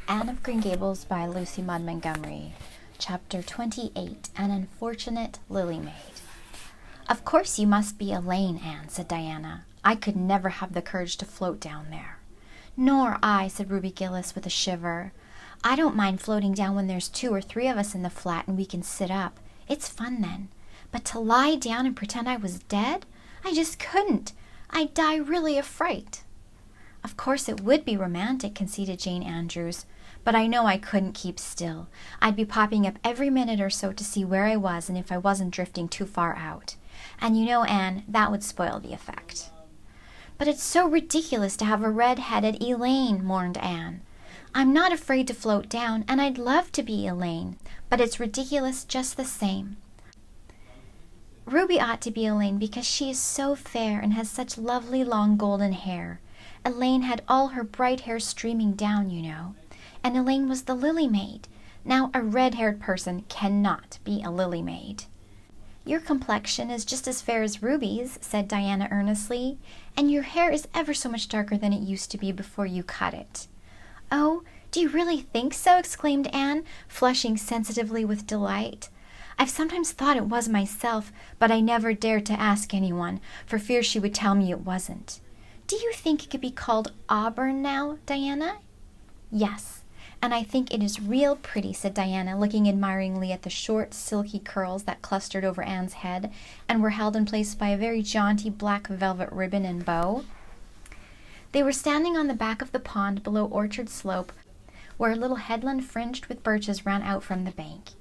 Anne of Green Gables by Lucy Maud Montgomery. Chapter 28, An Unfortunate Lily Maid. "Of course you must be Elaine, Anne," said Diana. "I could never have the courage to float down there." "Nor I," said Ruby Gillis with a shiver. "I don't mind floating down when there's 2 or 3 of us in the flat and we can sit up. It's fun then. But to lie down and pretend I was dead? I just couldn't. I'd die really of fright." "Of course it would be romantic," conceded Jane Andrews. "But I know I couldn't keep still. I'd be popping up every minute or so to see where I was and if I wasn't drifting too far out. And you know, Anne, that would spoil the effect." "But it's so ridiculous to have a red-headed Elaine," mourned Anne. "I'm not afraid to float down, and I'd love to be Elaine, but it's ridiculous just the same. Ruby ought to be Elaine because she is so fair and has such lovely long golden hair. Elaine had all her bright hair streaming down, you know. And Elaine was the Lily Maid. Now a red-haired person cannot be a Lily Maid." "Your complexion is just as fair as Ruby's," said Diana earnestly, "and your hair is ever so much darker than it used to be before you cut it." "Oh, do you really think so?" exclaimed Anne, flushing sensitively with delight. "I've sometimes thought it was myself, but I never dared to ask anyone, for fear she would tell me it wasn't. Do you think it could be called auburn now, Diana?" "Yes, and I think it is real pretty," said Diana, looking admiringly at the short, silky curls that clustered over Anne's head and were held in place by a very jaunty black velvet ribbon and bow. They were standing on the back of the pond below Orchard Slope, where a little headland fringed with birches ran out from the bank.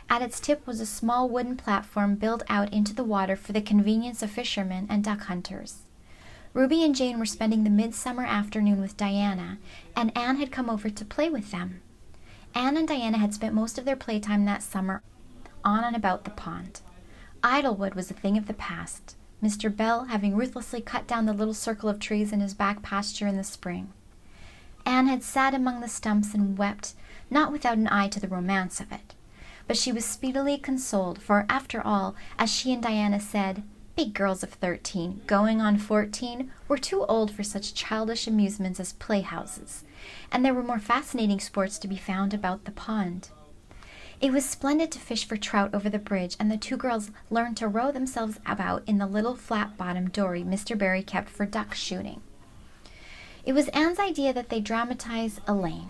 At its tip was a small wooden platform built out into the water for the convenience of fishermen and duck hunters. Ruby and Jane were spending the midsummer afternoon with Diana, and Anne had come over to play with them. Anne and Diana had spent most of their playtime that summer on and about the pond. Idlewood was a thing of the past, Mr. Bell having ruthlessly cut down the little circle of trees in his back pasture in the spring. Anne had sat among the stumps and wept, not without an eye to the romance of it. But she was speedily consoled, for after all, as she and Diana said, big girls of 13, going on 14, were too old for such childish amusements as playhouses, and there were more fascinating sports to be found about the pond. It was splendid to fish for trout over the bridge, and the 2 girls learned to row themselves about in the little flat-bottomed dory Mr. Barry kept for duck shooting. It was Anne's idea that they dramatize Elaine.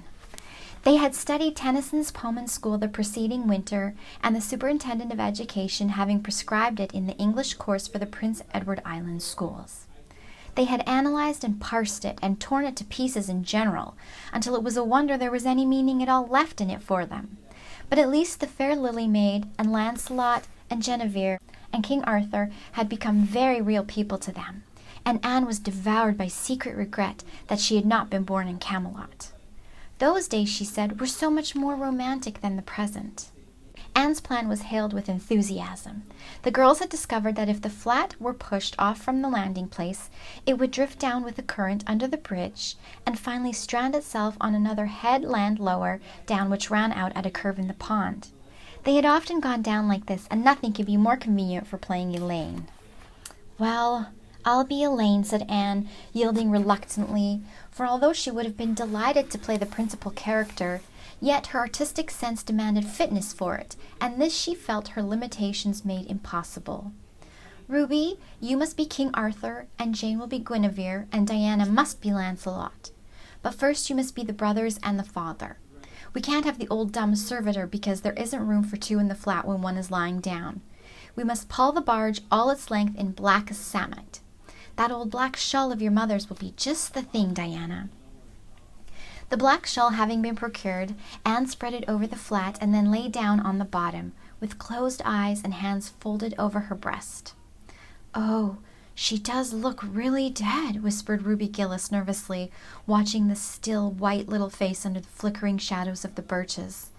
They had studied Tennyson's poem in school the preceding winter, and the superintendent of education having prescribed it in the English course for the Prince Edward Island schools. They had analyzed and parsed it and torn it to pieces in general, until it was a wonder there was any meaning at all left in it for them. But at least the fair Lily Maid and Lancelot and Guinevere and King Arthur had become very real people to them, and Anne was devoured by secret regret that she had not been born in Camelot. Those days, she said, were so much more romantic than the present. Anne's plan was hailed with enthusiasm. The girls had discovered that if the flat were pushed off from the landing place, it would drift down with the current under the bridge, and finally strand itself on another headland lower down which ran out at a curve in the pond. They had often gone down like this, and nothing could be more convenient for playing Elaine. "Well, I'll be Elaine," said Anne, yielding reluctantly, for although she would have been delighted to play the principal character, yet her artistic sense demanded fitness for it, and this she felt her limitations made impossible. "Ruby, you must be King Arthur, and Jane will be Guinevere, and Diana must be Lancelot. But first you must be the brothers and the father. We can't have the old dumb servitor because there isn't room for 2 in the flat when one is lying down. We must pall the barge all its length in black samite. That old black shawl of your mother's will be just the thing, Diana." The black shawl having been procured, Anne spread it over the flat and then lay down on the bottom, with closed eyes and hands folded over her breast. "Oh, she does look really dead," whispered Ruby Gillis nervously, watching the still, white little face under the flickering shadows of the birches.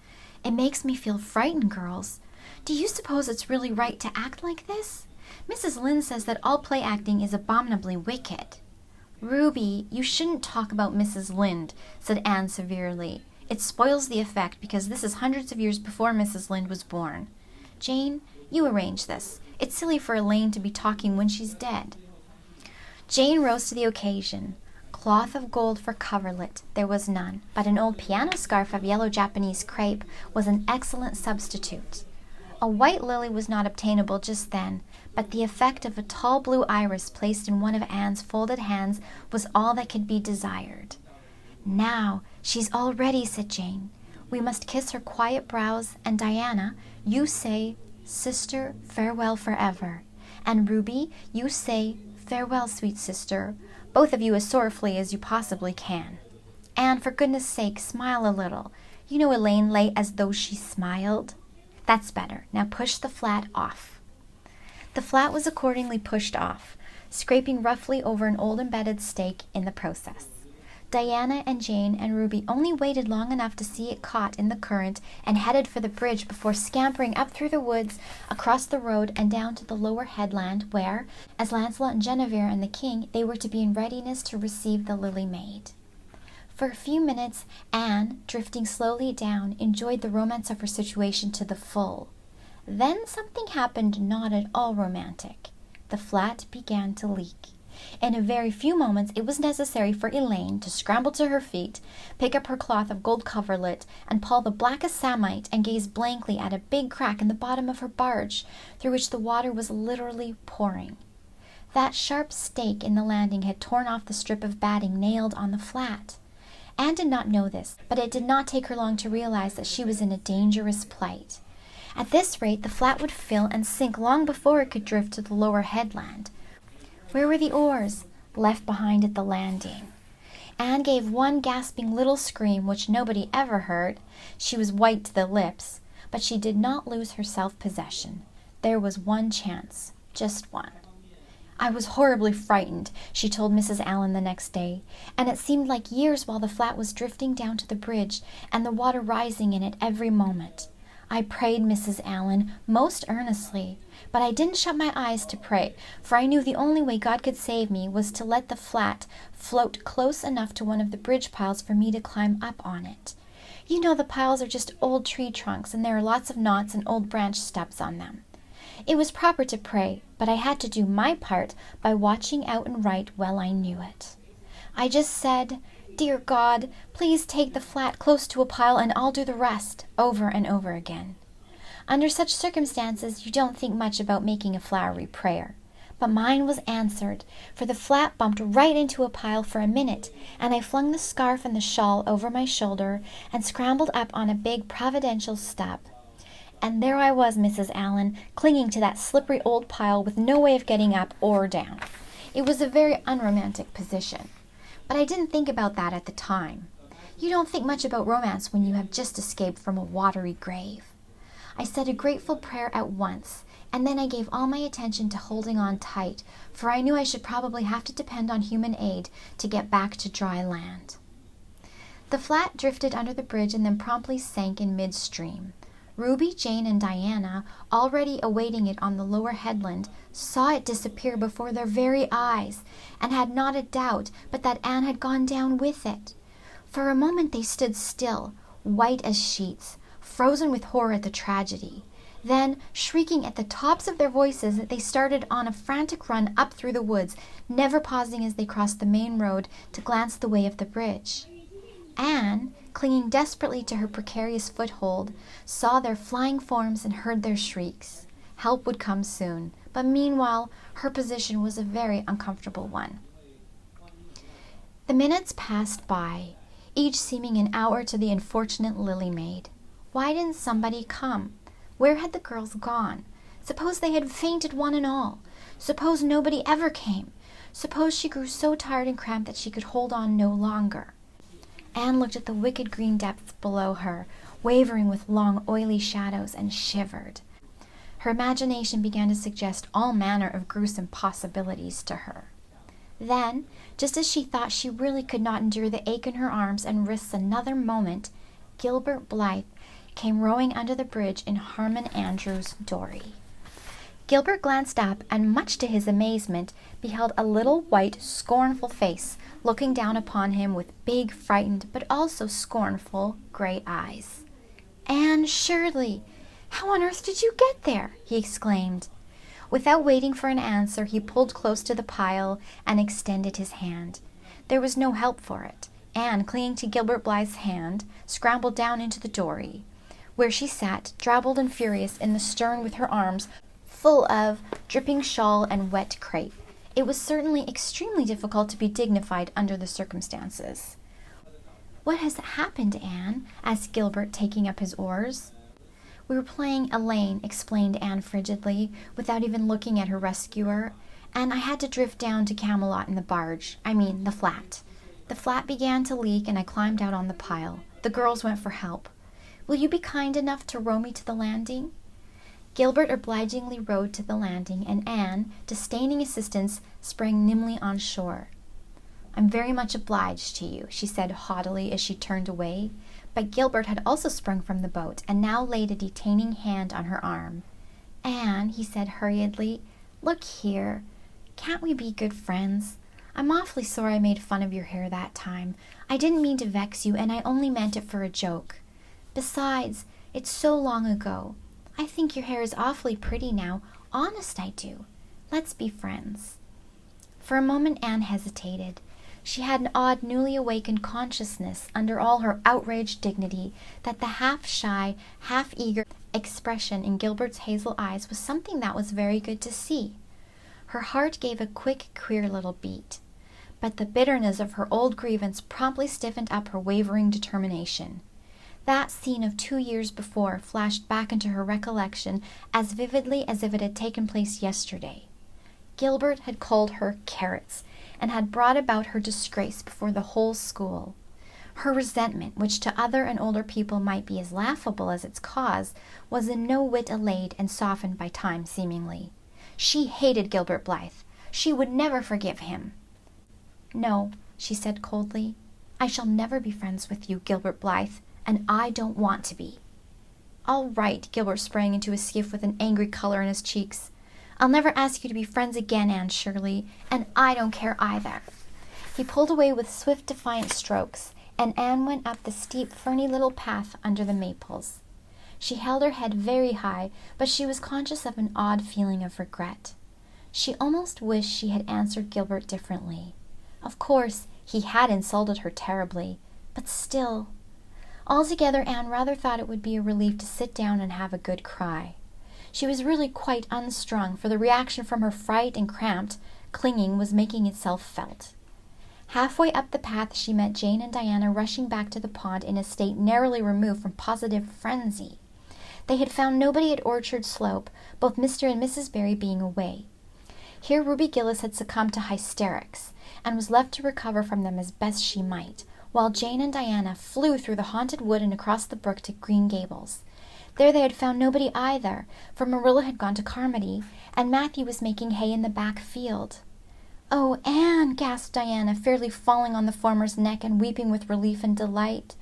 "It makes me feel frightened, girls. Do you suppose it's really right to act like this? Mrs. Lynde says that all play acting is abominably wicked." "Ruby, you shouldn't talk about Mrs. Lynde," said Anne severely. "It spoils the effect because this is hundreds of years before Mrs. Lynde was born. Jane, you arrange this. It's silly for Elaine to be talking when she's dead." Jane rose to the occasion. Cloth of gold for coverlet there was none, but an old piano scarf of yellow Japanese crepe was an excellent substitute. A white lily was not obtainable just then, but the effect of a tall blue iris placed in one of Anne's folded hands was all that could be desired. "Now, she's all ready," said Jane. "We must kiss her quiet brows, and Diana, you say, 'Sister, farewell forever.' And Ruby, you say, 'Farewell, sweet sister,' both of you as sorrowfully as you possibly can. Anne, for goodness sake, smile a little. You know Elaine lay as though she smiled. That's better. Now push the flat off." The flat was accordingly pushed off, scraping roughly over an old embedded stake in the process. Diana and Jane and Ruby only waited long enough to see it caught in the current and headed for the bridge before scampering up through the woods, across the road, and down to the lower headland where, as Lancelot and Guinevere and the king, they were to be in readiness to receive the Lily Maid. For a few minutes, Anne, drifting slowly down, enjoyed the romance of her situation to the full. Then something happened not at all romantic. The flat began to leak. In a very few moments it was necessary for Elaine to scramble to her feet, pick up her cloth of gold coverlet, and pull the blackest samite and gaze blankly at a big crack in the bottom of her barge, through which the water was literally pouring. That sharp stake in the landing had torn off the strip of batting nailed on the flat. Anne did not know this, but it did not take her long to realize that she was in a dangerous plight. At this rate the flat would fill and sink long before it could drift to the lower headland. Where were the oars? Left behind at the landing. Anne gave one gasping little scream which nobody ever heard. She was white to the lips, but she did not lose her self-possession. There was one chance, just one. "I was horribly frightened," she told Mrs. Allen the next day, "and it seemed like years while the flat was drifting down to the bridge and the water rising in it every moment. I prayed, Mrs. Allen, most earnestly, but I didn't shut my eyes to pray, for I knew the only way God could save me was to let the flat float close enough to one of the bridge piles for me to climb up on it. You know the piles are just old tree trunks, and there are lots of knots and old branch stubs on them. It was proper to pray, but I had to do my part by watching out and right while I knew it. I just said, 'Dear God, please take the flat close to a pile and I'll do the rest,' over and over again. Under such circumstances you don't think much about making a flowery prayer. But mine was answered, for the flat bumped right into a pile for a minute, and I flung the scarf and the shawl over my shoulder and scrambled up on a big providential stub. And there I was, Mrs. Allen, clinging to that slippery old pile with no way of getting up or down. It was a very unromantic position. But I didn't think about that at the time. You don't think much about romance when you have just escaped from a watery grave. I said a grateful prayer at once, and then I gave all my attention to holding on tight, for I knew I should probably have to depend on human aid to get back to dry land. The flat drifted under the bridge and then promptly sank in midstream. Ruby, Jane, and Diana, already awaiting it on the lower headland, saw it disappear before their very eyes, and had not a doubt but that Anne had gone down with it. For a moment they stood still, white as sheets, frozen with horror at the tragedy. Then, shrieking at the tops of their voices, they started on a frantic run up through the woods, never pausing as they crossed the main road to glance the way of the bridge. Anne, clinging desperately to her precarious foothold, saw their flying forms and heard their shrieks. Help would come soon, but meanwhile her position was a very uncomfortable one. The minutes passed by, each seeming an hour to the unfortunate Lily Maid. Why didn't somebody come? Where had the girls gone? Suppose they had fainted one and all? Suppose nobody ever came? Suppose she grew so tired and cramped that she could hold on no longer? Anne looked at the wicked green depths below her, wavering with long, oily shadows, and shivered. Her imagination began to suggest all manner of gruesome possibilities to her. Then, just as she thought she really could not endure the ache in her arms and wrists another moment, Gilbert Blythe came rowing under the bridge in Harmon Andrew's dory. Gilbert glanced up, and much to his amazement, beheld a little white, scornful face looking down upon him with big, frightened, but also scornful, gray eyes. "Anne Shirley, how on earth did you get there?" he exclaimed. Without waiting for an answer, he pulled close to the pile and extended his hand. There was no help for it. Anne, clinging to Gilbert Blythe's hand, scrambled down into the dory, where she sat, drabbled and furious, in the stern with her arms full of dripping shawl and wet crepe. It was certainly extremely difficult to be dignified under the circumstances. "What has happened, Anne?" asked Gilbert, taking up his oars. "We were playing Elaine," explained Anne frigidly, without even looking at her rescuer, "and I had to drift down to Camelot in the barge. I mean, the flat. The flat began to leak, and I climbed out on the pile. The girls went for help. Will you be kind enough to row me to the landing?" Gilbert obligingly rowed to the landing, and Anne, disdaining assistance, sprang nimbly on shore. "I'm very much obliged to you," she said haughtily as she turned away, but Gilbert had also sprung from the boat, and now laid a detaining hand on her arm. "Anne," he said hurriedly, "look here. Can't we be good friends? I'm awfully sorry I made fun of your hair that time. I didn't mean to vex you, and I only meant it for a joke. Besides, it's so long ago. I think your hair is awfully pretty now. Honest, I do. Let's be friends." For a moment Anne hesitated. She had an odd, newly awakened consciousness, under all her outraged dignity, that the half-shy, half-eager expression in Gilbert's hazel eyes was something that was very good to see. Her heart gave a quick, queer little beat. But the bitterness of her old grievance promptly stiffened up her wavering determination. That scene of 2 years before flashed back into her recollection as vividly as if it had taken place yesterday. Gilbert had called her carrots, and had brought about her disgrace before the whole school. Her resentment, which to other and older people might be as laughable as its cause, was in no whit allayed and softened by time, seemingly. She hated Gilbert Blythe. She would never forgive him. "No," she said coldly, "I shall never be friends with you, Gilbert Blythe, and I don't want to be." "All right," Gilbert sprang into his skiff with an angry color in his cheeks. "I'll never ask you to be friends again, Anne Shirley, and I don't care either." He pulled away with swift, defiant strokes, and Anne went up the steep, ferny little path under the maples. She held her head very high, but she was conscious of an odd feeling of regret. She almost wished she had answered Gilbert differently. Of course, he had insulted her terribly, but still. Altogether, Anne rather thought it would be a relief to sit down and have a good cry. She was really quite unstrung, for the reaction from her fright and cramped clinging was making itself felt. Halfway up the path she met Jane and Diana rushing back to the pond in a state narrowly removed from positive frenzy. They had found nobody at Orchard Slope, both Mr. and Mrs. Barry being away. Here Ruby Gillis had succumbed to hysterics, and was left to recover from them as best she might, while Jane and Diana flew through the haunted wood and across the brook to Green Gables. There they had found nobody either, for Marilla had gone to Carmody, and Matthew was making hay in the back field. "Oh, Anne," gasped Diana, fairly falling on the former's neck and weeping with relief and delight.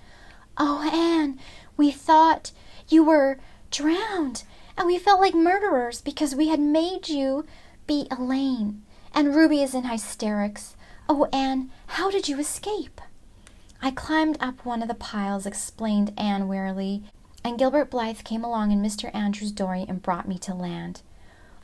"Oh, Anne, we thought you were drowned, and we felt like murderers because we had made you be Elaine, and Ruby is in hysterics. Oh, Anne, how did you escape?" "I climbed up one of the piles," explained Anne wearily, "and Gilbert Blythe came along in Mr. Andrews' dory and brought me to land."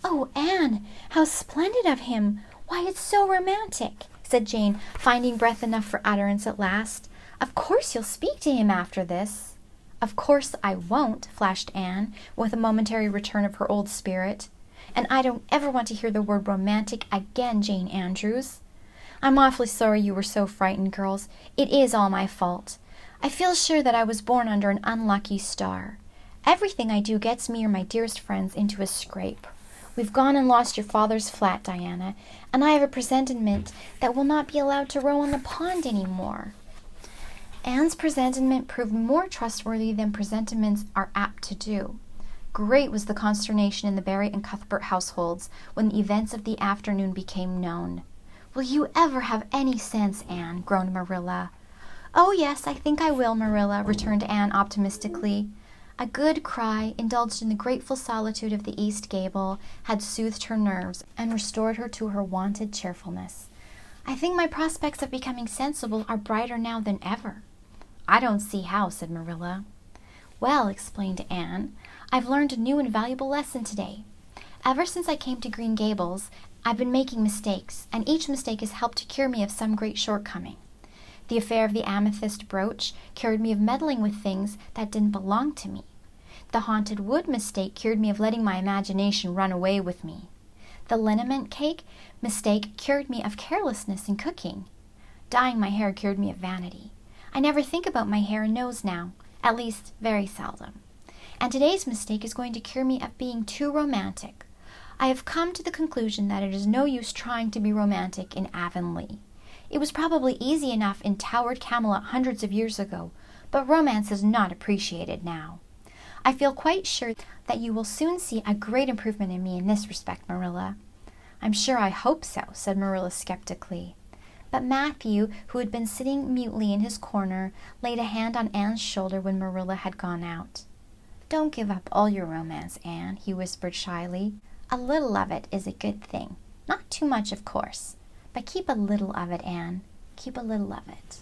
"Oh, Anne, how splendid of him! Why, it's so romantic," said Jane, finding breath enough for utterance at last. "Of course you'll speak to him after this." "Of course I won't," flashed Anne, with a momentary return of her old spirit. "And I don't ever want to hear the word romantic again, Jane Andrews. I'm awfully sorry you were so frightened, girls. It is all my fault. I feel sure that I was born under an unlucky star. Everything I do gets me or my dearest friends into a scrape. We've gone and lost your father's flat, Diana, and I have a presentiment that we'll not be allowed to row on the pond any more." Anne's presentiment proved more trustworthy than presentiments are apt to do. Great was the consternation in the Barry and Cuthbert households when the events of the afternoon became known. "Will you ever have any sense, Anne?" groaned Marilla. "Oh, yes, I think I will, Marilla," returned Anne optimistically. A good cry, indulged in the grateful solitude of the east gable, had soothed her nerves and restored her to her wonted cheerfulness. "I think my prospects of becoming sensible are brighter now than ever." "I don't see how," said Marilla. "Well," explained Anne, "I've learned a new and valuable lesson today. Ever since I came to Green Gables, I've been making mistakes, and each mistake has helped to cure me of some great shortcoming. The affair of the amethyst brooch cured me of meddling with things that didn't belong to me. The haunted wood mistake cured me of letting my imagination run away with me. The liniment cake mistake cured me of carelessness in cooking. Dyeing my hair cured me of vanity. I never think about my hair and nose now, at least very seldom. And today's mistake is going to cure me of being too romantic. I have come to the conclusion that it is no use trying to be romantic in Avonlea. It was probably easy enough in towered Camelot hundreds of years ago, but romance is not appreciated now. I feel quite sure that you will soon see a great improvement in me in this respect, Marilla. I'm sure I hope so, said Marilla skeptically. But Matthew, who had been sitting mutely in his corner, laid a hand on Anne's shoulder when Marilla had gone out. Don't give up all your romance, Anne, he whispered shyly. A little of it is a good thing. Not too much, of course. But keep a little of it, Anne. Keep a little of it.